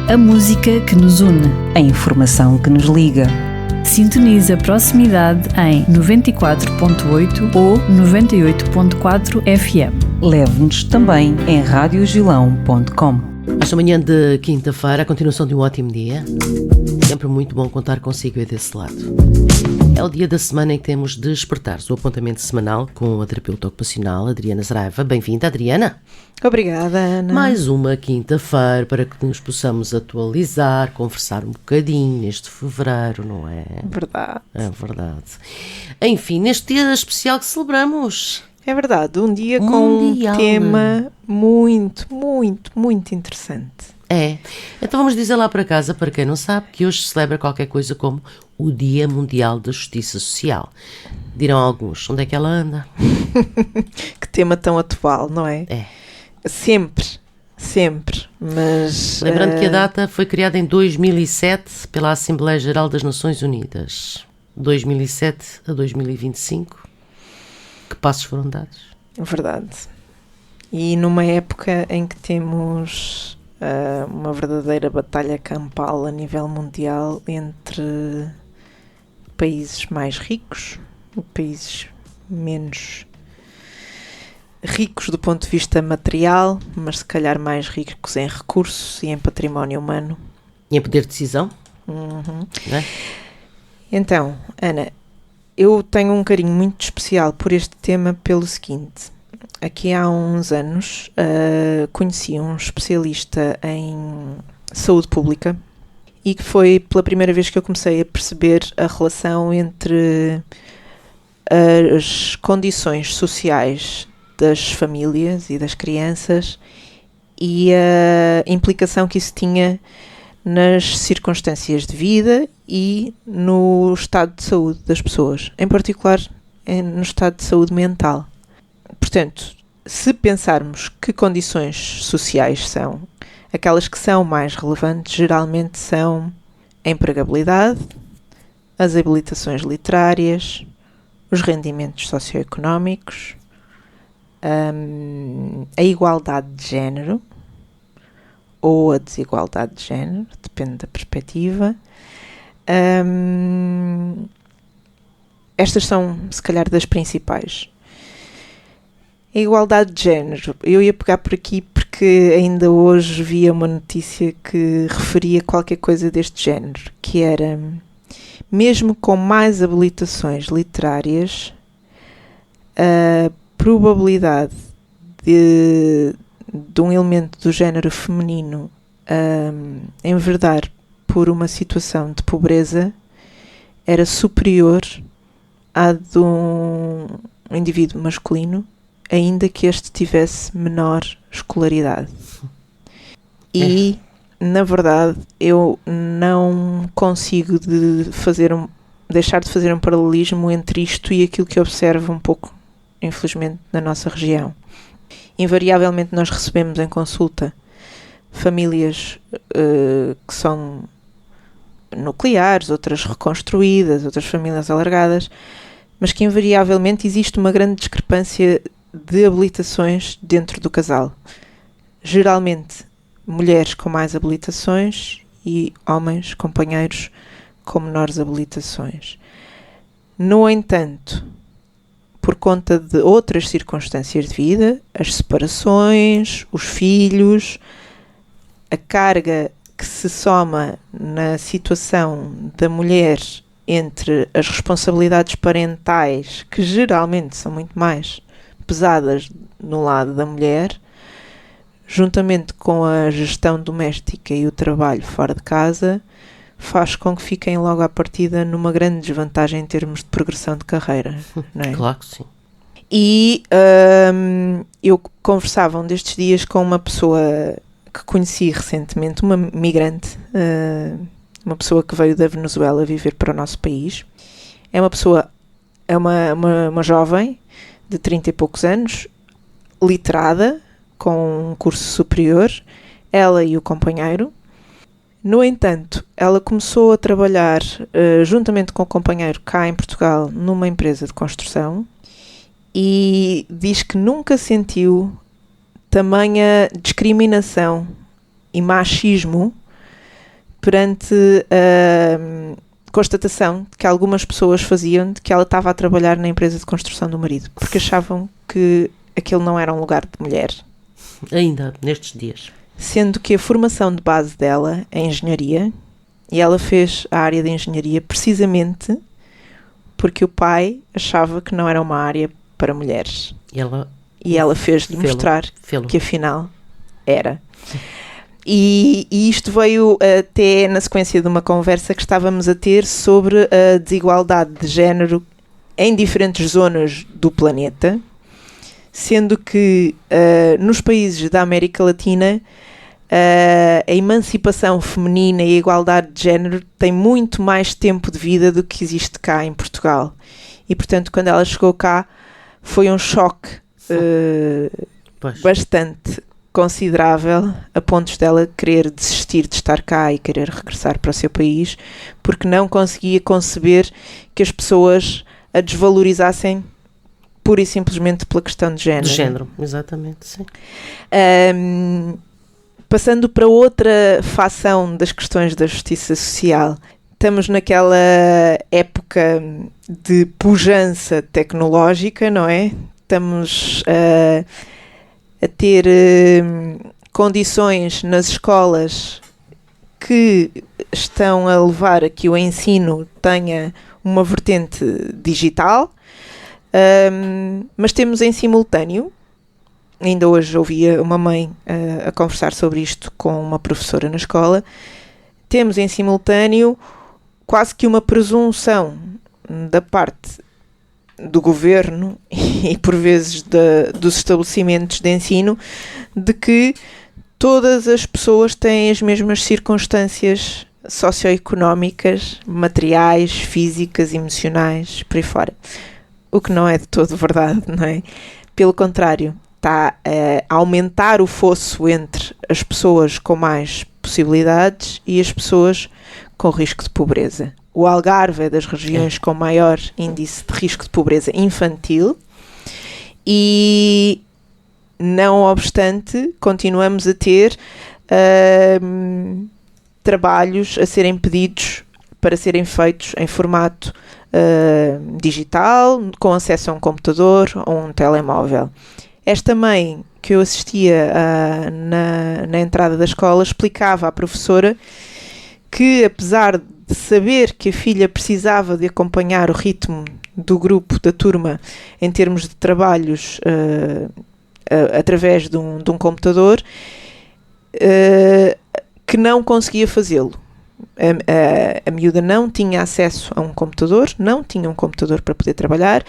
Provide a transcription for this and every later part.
A música que nos une. A informação que nos liga. Sintoniza Proximidade em 94.8 ou 98.4 FM. Leve-nos também em radiogilão.com. Esta manhã de quinta-feira, a continuação de um ótimo dia. Sempre muito bom contar consigo e desse lado. É o dia da semana em que temos Despertares, o apontamento semanal com a terapeuta ocupacional Adriana Saraiva. Bem-vinda, Adriana. Obrigada, Ana. Mais uma quinta-feira para que nos possamos atualizar, conversar um bocadinho neste fevereiro, não é? Verdade. É verdade. Enfim, neste dia especial que celebramos. É verdade, um dia Mundial. Com um tema muito interessante. É. Então vamos dizer lá para casa, para quem não sabe, que hoje se celebra qualquer coisa como o Dia Mundial da Justiça Social. Dirão alguns, onde é que ela anda? Que tema tão atual, não é? É. Sempre, mas... Lembrando que a data foi criada em 2007 pela Assembleia Geral das Nações Unidas. 2007 a 2025. Que passos foram dados? Verdade. E numa época em que temos uma verdadeira batalha campal a nível mundial entre países mais ricos e países menos ricos do ponto de vista material, mas se calhar mais ricos em recursos e em património humano. E em poder de decisão? Uhum. Não é? Então, Ana, eu tenho um carinho muito especial por este tema pelo seguinte. Aqui há uns anos conheci um especialista em saúde pública e que foi pela primeira vez que eu comecei a perceber a relação entre as condições sociais das famílias e das crianças e a implicação que isso tinha nas circunstâncias de vida e no estado de saúde das pessoas, em particular no estado de saúde mental. Portanto, se pensarmos que condições sociais são aquelas que são mais relevantes, geralmente são a empregabilidade, as habilitações literárias, os rendimentos socioeconómicos, a igualdade de género ou a desigualdade de género, depende da perspectiva. Estas são, se calhar, das principais. A igualdade de género, eu ia pegar por aqui porque ainda hoje via uma notícia que referia qualquer coisa deste género, que era, mesmo com mais habilitações literárias, a probabilidade de um elemento do género feminino enverdar por uma situação de pobreza era superior à de um indivíduo masculino, ainda que este tivesse menor escolaridade. E, na verdade, eu não consigo deixar de fazer um paralelismo entre isto e aquilo que observo um pouco, infelizmente, na nossa região. Invariavelmente nós recebemos em consulta famílias que são nucleares, outras reconstruídas, outras famílias alargadas, mas que invariavelmente existe uma grande discrepância de habilitações dentro do casal. Geralmente mulheres com mais habilitações e homens, companheiros, com menores habilitações. No entanto, por conta de outras circunstâncias de vida, as separações, os filhos, a carga que se soma na situação da mulher entre as responsabilidades parentais, que geralmente são muito mais pesadas no lado da mulher, juntamente com a gestão doméstica e o trabalho fora de casa, faz com que fiquem logo à partida numa grande desvantagem em termos de progressão de carreira. Não é? Claro que sim. E eu conversava um destes dias com uma pessoa que conheci recentemente, uma migrante, uma pessoa que veio da Venezuela viver para o nosso país. É uma pessoa, é uma jovem de 30 e poucos anos, literada, com um curso superior, ela e o companheiro. No entanto, ela começou a trabalhar juntamente com o companheiro cá em Portugal numa empresa de construção e diz que nunca sentiu tamanha discriminação e machismo perante a constatação que algumas pessoas faziam de que ela estava a trabalhar na empresa de construção do marido, porque achavam que aquele não era um lugar de mulher. Ainda nestes dias. Sendo que a formação de base dela é engenharia, e ela fez a área de engenharia precisamente porque o pai achava que não era uma área para mulheres. E ela fez-lhe mostrar que afinal era. E isto veio até na sequência de uma conversa que estávamos a ter sobre a desigualdade de género em diferentes zonas do planeta, sendo que nos países da América Latina a emancipação feminina e a igualdade de género tem muito mais tempo de vida do que existe cá em Portugal. E, portanto, quando ela chegou cá, foi um choque bastante considerável, a pontos dela querer desistir de estar cá e querer regressar para o seu país, porque não conseguia conceber que as pessoas a desvalorizassem pura e simplesmente pela questão de género. De género, exatamente, sim. Passando para outra facção das questões da justiça social, estamos naquela época de pujança tecnológica, não é? Estamos a ter condições nas escolas que estão a levar a que o ensino tenha uma vertente digital, mas temos em simultâneo, ainda hoje ouvia uma mãe a conversar sobre isto com uma professora na escola, temos em simultâneo quase que uma presunção da parte do governo e por vezes dos estabelecimentos de ensino de que todas as pessoas têm as mesmas circunstâncias socioeconómicas, materiais, físicas, emocionais, por aí fora. O que não é de todo verdade, não é? Pelo contrário, está a aumentar o fosso entre as pessoas com mais possibilidades e as pessoas com risco de pobreza. O Algarve é das regiões com maior índice de risco de pobreza infantil e, não obstante, continuamos a ter trabalhos a serem pedidos para serem feitos em formato digital, com acesso a um computador ou um telemóvel. Esta mãe que eu assistia na entrada da escola explicava à professora que, apesar de saber que a filha precisava de acompanhar o ritmo do grupo, da turma, em termos de trabalhos através de um computador, que não conseguia fazê-lo. A miúda não tinha acesso a um computador, não tinha um computador para poder trabalhar,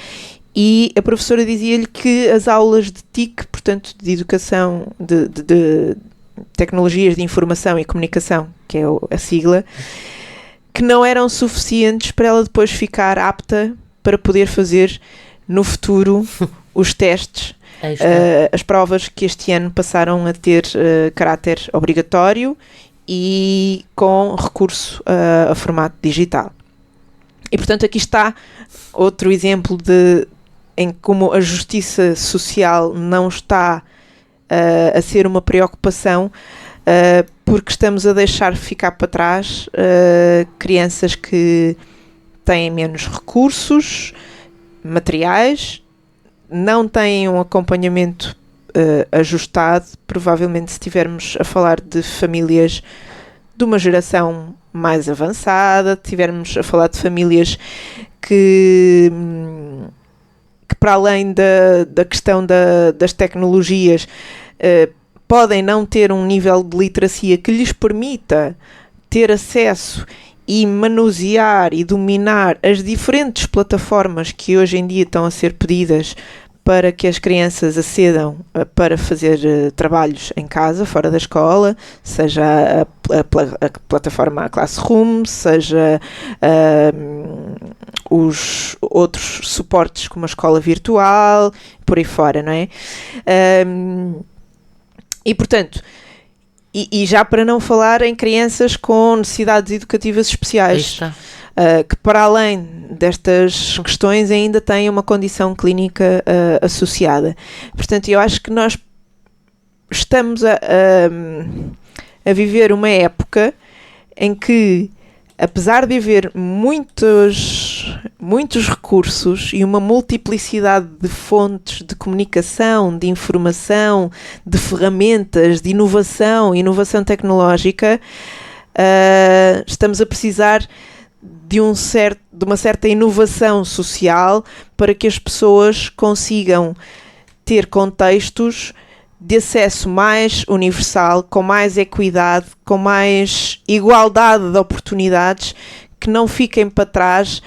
e a professora dizia-lhe que as aulas de TIC, portanto de educação, de tecnologias de informação e comunicação, que é a sigla, que não eram suficientes para ela depois ficar apta para poder fazer no futuro os testes, as provas que este ano passaram a ter caráter obrigatório e com recurso a formato digital. E, portanto, aqui está outro exemplo em como a justiça social não está a ser uma preocupação, porque estamos a deixar ficar para trás crianças que têm menos recursos materiais, não têm um acompanhamento ajustado. Provavelmente, se estivermos a falar de famílias de uma geração mais avançada, estivermos a falar de famílias que para além da questão das tecnologias podem não ter um nível de literacia que lhes permita ter acesso e manusear e dominar as diferentes plataformas que hoje em dia estão a ser pedidas para que as crianças acedam para fazer trabalhos em casa, fora da escola, seja a plataforma Classroom, seja os outros suportes como a escola virtual, por aí fora, não é? E, portanto, e já para não falar em crianças com necessidades educativas especiais, que para além destas questões ainda têm uma condição clínica associada. Portanto, eu acho que nós estamos a viver uma época em que, apesar de haver muitos recursos e uma multiplicidade de fontes de comunicação, de informação, de ferramentas, de inovação tecnológica, estamos a precisar de uma certa inovação social para que as pessoas consigam ter contextos de acesso mais universal, com mais equidade, com mais igualdade de oportunidades, que não fiquem para trás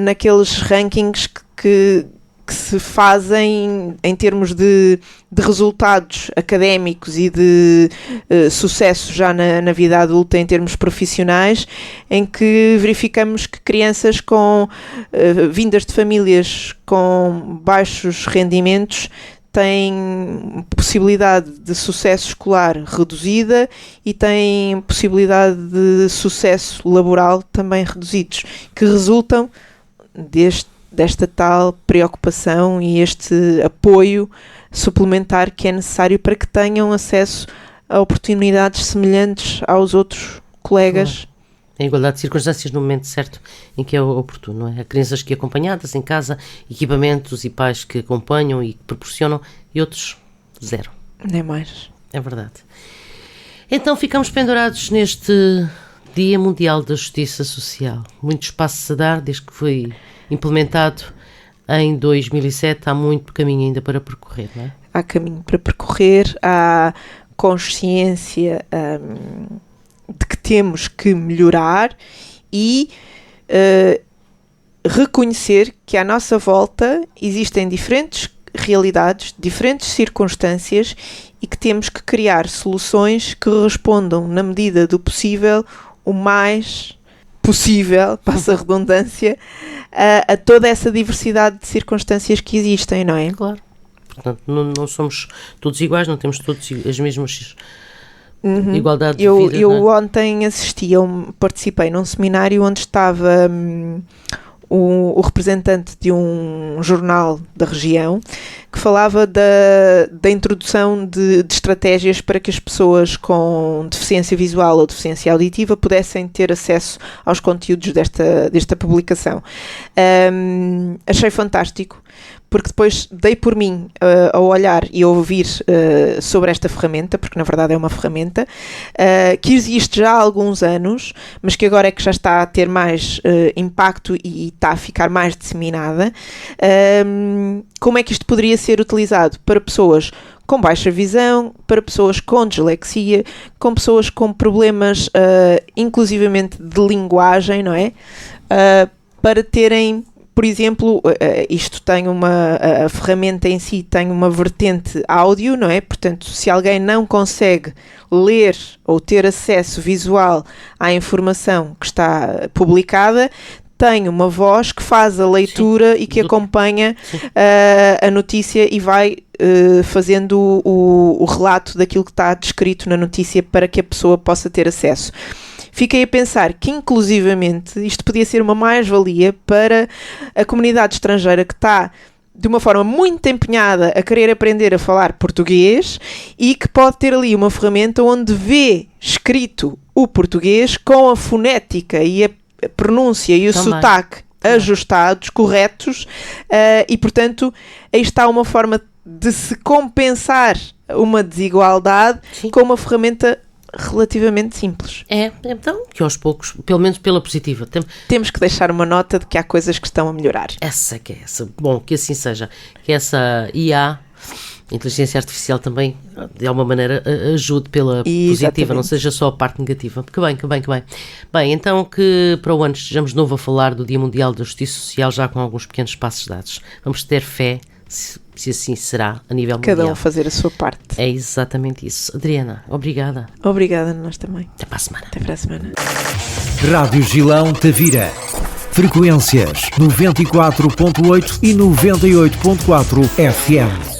naqueles rankings que se fazem em termos de resultados académicos e de sucesso já na vida adulta em termos profissionais, em que verificamos que crianças vindas de famílias com baixos rendimentos têm possibilidade de sucesso escolar reduzida e têm possibilidade de sucesso laboral também reduzidos, que resultam desta tal preocupação e este apoio suplementar que é necessário para que tenham acesso a oportunidades semelhantes aos outros colegas. A igualdade de circunstâncias no momento certo em que é oportuno, não é? Há crianças que acompanhadas em casa, equipamentos e pais que acompanham e que proporcionam, e outros zero. Nem mais. É verdade. Então ficamos pendurados neste Dia Mundial da Justiça Social. Muito espaço a dar desde que foi implementado em 2007. Há muito caminho ainda para percorrer, não é? Há caminho para percorrer, há consciência de que temos que melhorar e reconhecer que à nossa volta existem diferentes realidades, diferentes circunstâncias e que temos que criar soluções que respondam, na medida do possível, o mais possível, passa a redundância, a toda essa diversidade de circunstâncias que existem, não é? Claro. Portanto, não somos todos iguais, não temos todos as mesmas igualdade de vida. Eu ontem participei num seminário onde estava o representante de um jornal da região que falava da introdução de estratégias para que as pessoas com deficiência visual ou deficiência auditiva pudessem ter acesso aos conteúdos desta publicação. Achei fantástico, porque depois dei por mim a olhar e a ouvir sobre esta ferramenta, porque na verdade é uma ferramenta que existe já há alguns anos, mas que agora é que já está a ter mais impacto e está a ficar mais disseminada. Como é que isto poderia ser utilizado para pessoas com baixa visão, para pessoas com dislexia, com pessoas com problemas inclusivamente de linguagem, não é? Para terem, por exemplo, isto tem a ferramenta em si tem uma vertente áudio, não é? Portanto, se alguém não consegue ler ou ter acesso visual à informação que está publicada, tem uma voz que faz a leitura e que acompanha a notícia e vai fazendo o relato daquilo que está descrito na notícia para que a pessoa possa ter acesso. Fiquei a pensar que, inclusivamente, isto podia ser uma mais-valia para a comunidade estrangeira que está, de uma forma muito empenhada, a querer aprender a falar português e que pode ter ali uma ferramenta onde vê escrito o português com a fonética e a pronúncia e o sotaque ajustados, corretos, e, portanto, aí está uma forma de se compensar uma desigualdade com uma ferramenta relativamente simples. Então, que aos poucos, pelo menos pela positiva. Temos que deixar uma nota de que há coisas que estão a melhorar. Essa. Bom, que assim seja. Que essa IA, inteligência artificial, também, de alguma maneira, ajude pela positiva, não seja só a parte negativa. Que bem. Bem, então que para o ano estejamos de novo a falar do Dia Mundial da Justiça Social, já com alguns pequenos passos dados. Vamos ter fé, se assim será, a nível mundial. Cada um fazer a sua parte. É exatamente isso. Adriana, obrigada. Obrigada, nós também. Até para a semana. Até para a semana. Rádio Gilão Tavira. Frequências 94.8 e 98.4 FM.